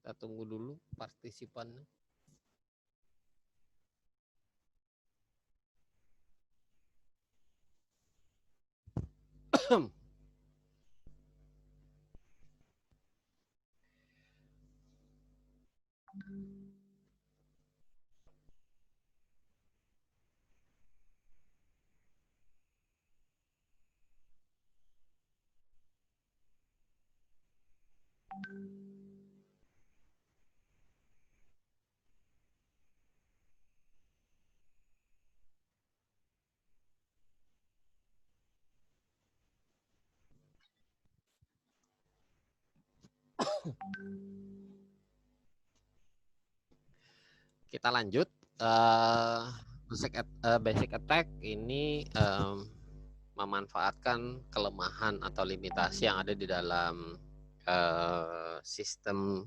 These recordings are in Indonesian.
Kita tunggu dulu partisipannya. Kita lanjut. Basic attack ini memanfaatkan kelemahan atau limitasi yang ada di dalam sistem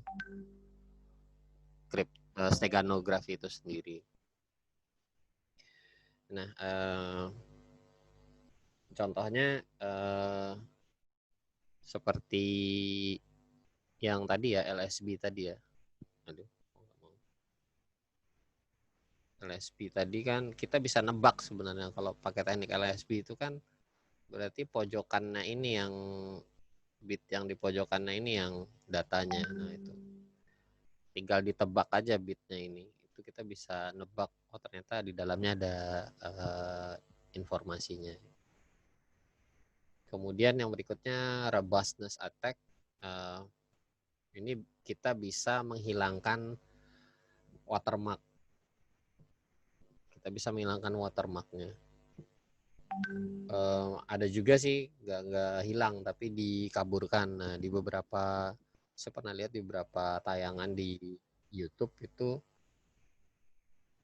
steganografi itu sendiri. Nah, contohnya seperti yang tadi ya, LSB tadi ya. Aduh, LSB tadi kan kita bisa nebak sebenarnya kalau pakai teknik LSB itu kan berarti pojokannya ini yang bit yang di pojokannya ini yang datanya. Nah, itu tinggal ditebak aja bitnya ini. Itu kita bisa nebak oh ternyata di dalamnya ada informasinya. Kemudian yang berikutnya robustness attack. Ini kita bisa menghilangkan watermark. Kita bisa menghilangkan watermarknya. Ada juga sih nggak hilang tapi dikaburkan. Nah, di beberapa saya pernah lihat di beberapa tayangan di YouTube itu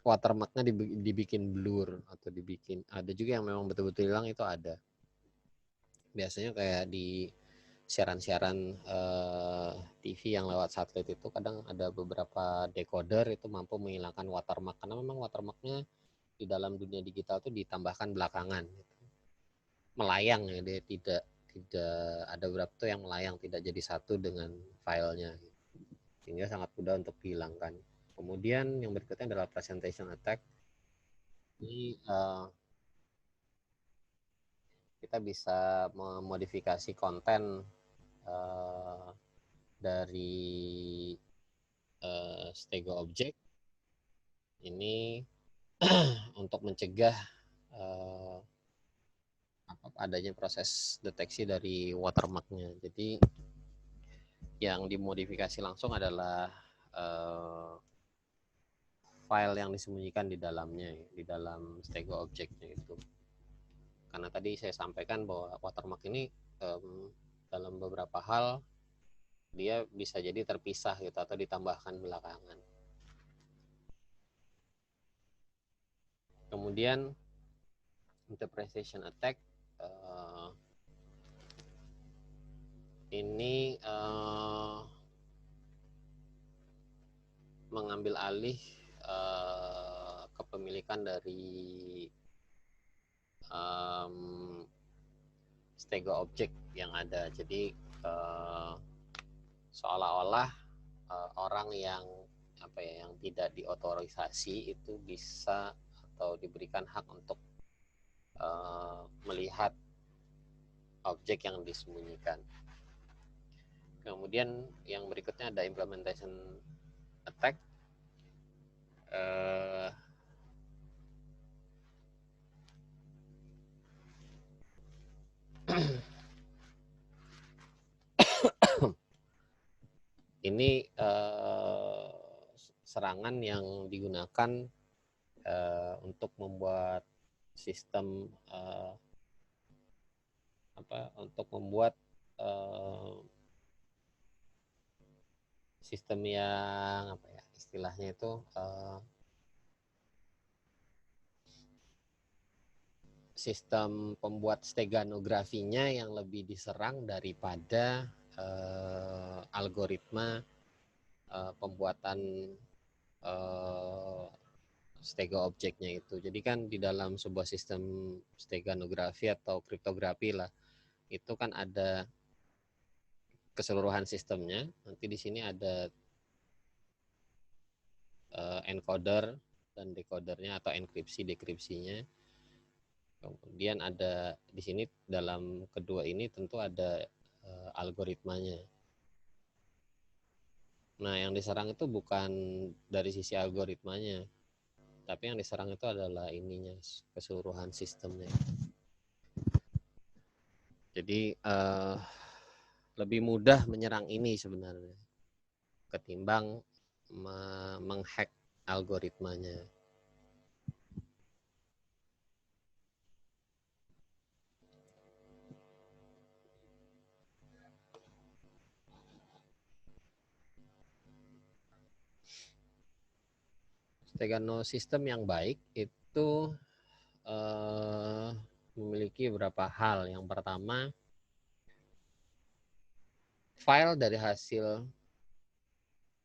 watermarknya dibikin blur atau dibikin, ada juga yang memang betul-betul hilang, itu ada. Biasanya kayak di siaran-siaran TV yang lewat satelit itu kadang ada beberapa decoder itu mampu menghilangkan watermark karena memang watermarknya di dalam dunia digital itu ditambahkan belakangan gitu. Melayang ya, dia tidak ada beberapa tuh yang melayang, tidak jadi satu dengan filenya gitu. Sehingga sangat mudah untuk dihilangkan. Kemudian yang berikutnya adalah presentation attack. Ini kita bisa memodifikasi konten dari Stego Object ini untuk mencegah adanya proses deteksi dari watermarknya. Jadi yang dimodifikasi langsung adalah file yang disembunyikan di dalamnya, di dalam Stego Object-nya itu. Karena tadi saya sampaikan bahwa watermark ini dalam beberapa hal dia bisa jadi terpisah gitu atau ditambahkan belakangan. Kemudian interpretation attack ini mengambil alih kepemilikan dari Stego Object yang ada. Jadi seolah-olah orang yang yang tidak diotorisasi itu bisa atau diberikan hak untuk melihat objek yang disembunyikan. Kemudian yang berikutnya ada implementation attack. Ini serangan yang digunakan untuk membuat sistem untuk membuat sistem yang istilahnya itu sistem pembuat steganografinya yang lebih diserang daripada algoritma pembuatan stego objeknya itu. Jadi kan di dalam sebuah sistem steganografi atau kriptografi lah, itu kan ada keseluruhan sistemnya. Nanti di sini ada encoder dan decodernya atau enkripsi dekripsinya. Kemudian ada di sini dalam kedua ini tentu ada algoritmanya. Nah, yang diserang itu bukan dari sisi algoritmanya, tapi yang diserang itu adalah ininya, keseluruhan sistemnya. Jadi lebih mudah menyerang ini sebenarnya ketimbang menghack algoritmanya. Steganosistem yang baik itu memiliki beberapa hal. Yang pertama, file dari hasil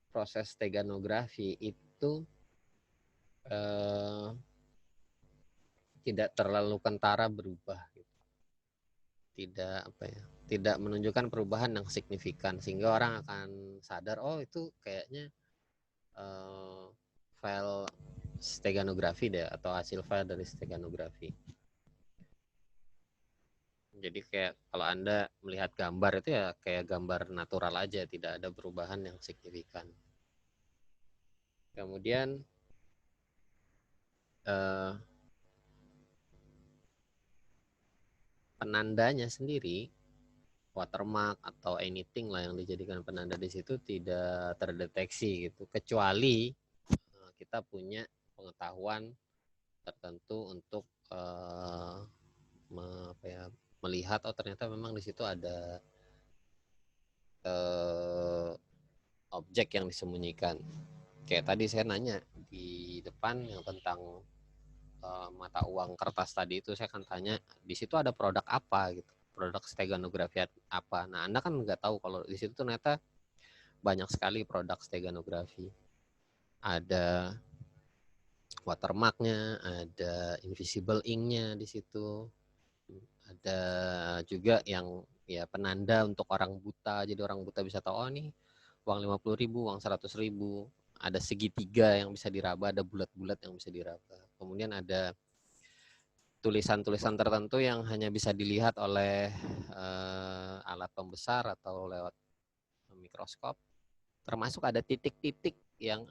proses steganografi itu tidak terlalu kentara berubah, gitu. Tidak menunjukkan perubahan yang signifikan sehingga orang akan sadar, oh itu kayaknya file steganografi deh, atau hasil file dari steganografi. Jadi kayak kalau Anda melihat gambar itu ya kayak gambar natural aja, tidak ada perubahan yang signifikan. Kemudian penandanya sendiri, watermark atau anything lah yang dijadikan penanda di situ tidak terdeteksi gitu, kecuali kita punya pengetahuan tertentu untuk melihat oh ternyata memang di situ ada objek yang disembunyikan. Kayak tadi saya nanya di depan yang tentang mata uang kertas tadi itu, saya akan tanya di situ ada produk apa gitu, produk steganografi apa. Nah, Anda kan nggak tahu kalau di situ ternyata banyak sekali produk steganografi. Ada watermarknya, ada invisible ink-nya di situ, ada juga yang ya penanda untuk orang buta, jadi orang buta bisa tahu oh nih uang 50.000, uang 100.000. Ada segitiga yang bisa diraba, ada bulat-bulat yang bisa diraba. Kemudian ada tulisan-tulisan tertentu yang hanya bisa dilihat oleh alat pembesar atau lewat mikroskop. Termasuk ada titik-titik yang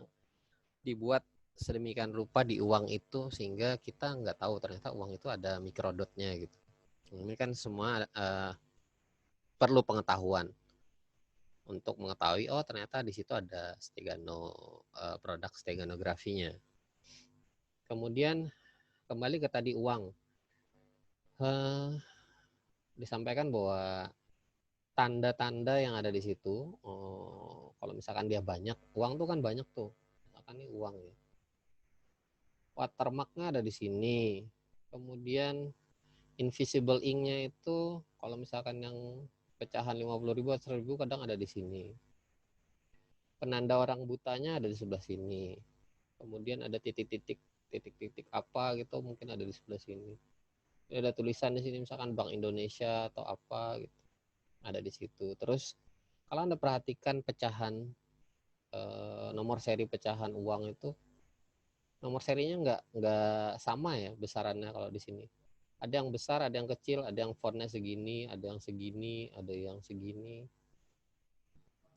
dibuat sedemikian rupa di uang itu sehingga kita nggak tahu ternyata uang itu ada mikrodotnya gitu. Ini kan semua perlu pengetahuan untuk mengetahui oh ternyata di situ ada produk steganografinya. Kemudian kembali ke tadi uang, disampaikan bahwa tanda-tanda yang ada di situ, kalau misalkan dia banyak, uang tuh kan banyak tuh, misalkan ini uang ya, watermarknya ada di sini, kemudian invisible ink-nya itu kalau misalkan yang pecahan 50.000 atau 100.000 kadang ada di sini, penanda orang butanya ada di sebelah sini, kemudian ada titik-titik apa gitu mungkin ada di sebelah sini, ada tulisan di sini misalkan Bank Indonesia atau apa gitu ada di situ. Terus kalau Anda perhatikan pecahan nomor seri pecahan uang itu, nomor serinya nggak sama ya besarannya kalau di sini. Ada yang besar, ada yang kecil, ada yang fontnya segini, ada yang segini, ada yang segini.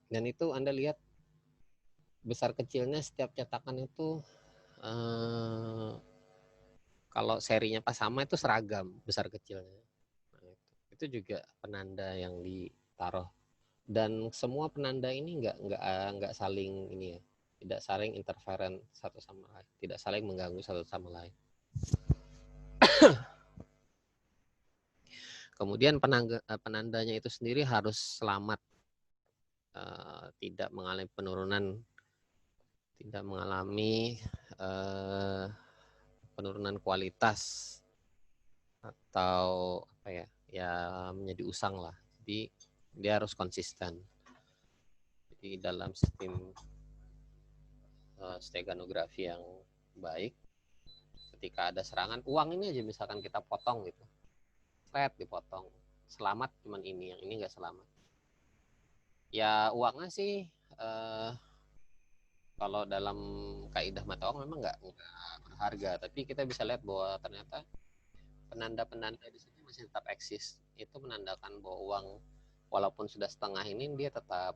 Dan itu Anda lihat besar kecilnya setiap cetakan itu kalau serinya pas sama itu seragam besar kecilnya. Nah, itu juga penanda yang ditaruh. Dan semua penanda ini nggak saling ini ya, tidak saling interferen satu sama lain, tidak saling mengganggu satu sama lain. Kemudian penandanya itu sendiri harus selamat, tidak mengalami penurunan, tidak mengalami penurunan kualitas atau apa ya, ya menjadi usang lah. Jadi dia harus konsisten. Jadi dalam sistem steganografi yang baik, ketika ada serangan uang ini aja misalkan kita potong gitu, dipotong, selamat cuman ini, yang ini nggak selamat. Ya uangnya sih kalau dalam kaidah mata uang memang nggak berharga, tapi kita bisa lihat bahwa ternyata penanda-penanda di sini masih tetap eksis. Itu menandakan bahwa uang walaupun sudah setengah ini dia tetap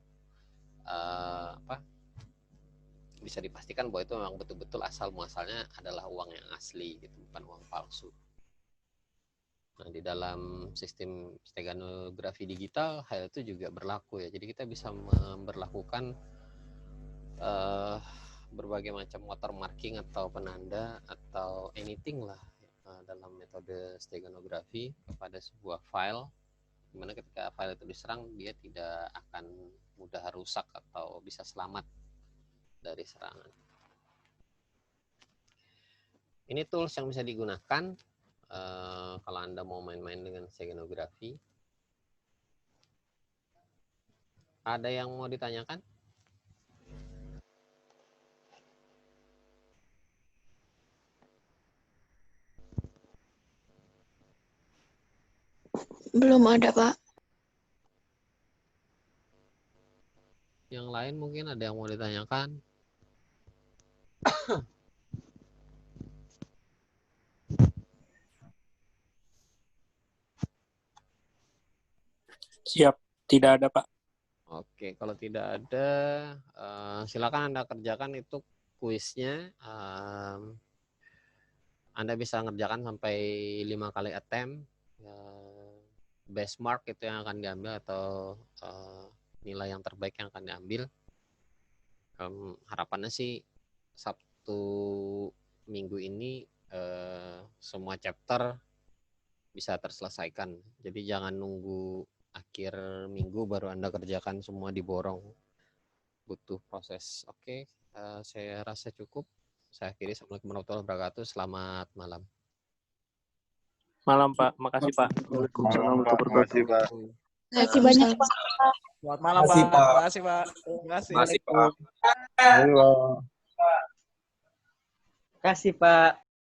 bisa dipastikan bahwa itu memang betul-betul asal muasalnya adalah uang yang asli gitu, bukan uang palsu. Nah, di dalam sistem steganografi digital hal itu juga berlaku ya. Jadi kita bisa memberlakukan berbagai macam watermarking atau penanda atau anything lah dalam metode steganografi kepada sebuah file, dimana ketika file itu diserang dia tidak akan mudah rusak atau bisa selamat dari serangan. Ini tools yang bisa digunakan kalau Anda mau main-main dengan steganografi. Ada yang mau ditanyakan? Belum ada, Pak. Yang lain mungkin ada yang mau ditanyakan? Siap, tidak ada, Pak. Oke, kalau tidak ada, silakan Anda kerjakan itu kuisnya. Anda bisa ngerjakan sampai 5 kali attempt. Best mark itu yang akan diambil atau nilai yang terbaik yang akan diambil. Harapannya sih Sabtu minggu ini semua chapter bisa terselesaikan. Jadi jangan nunggu akhir minggu baru Anda kerjakan semua diborong. Butuh proses. Oke, saya rasa cukup. Saya akhiri. Assalamualaikum warahmatullahi wabarakatuh. Selamat malam. Malam, Pak. Makasih, Pak. Waalaikumsalam warahmatullahi wabarakatuh. Terima kasih banyak, Pak. Selamat malam, Pak. Terima kasih, Pak. Terima kasih. Makasih, Pak. Terima kasih, Pak.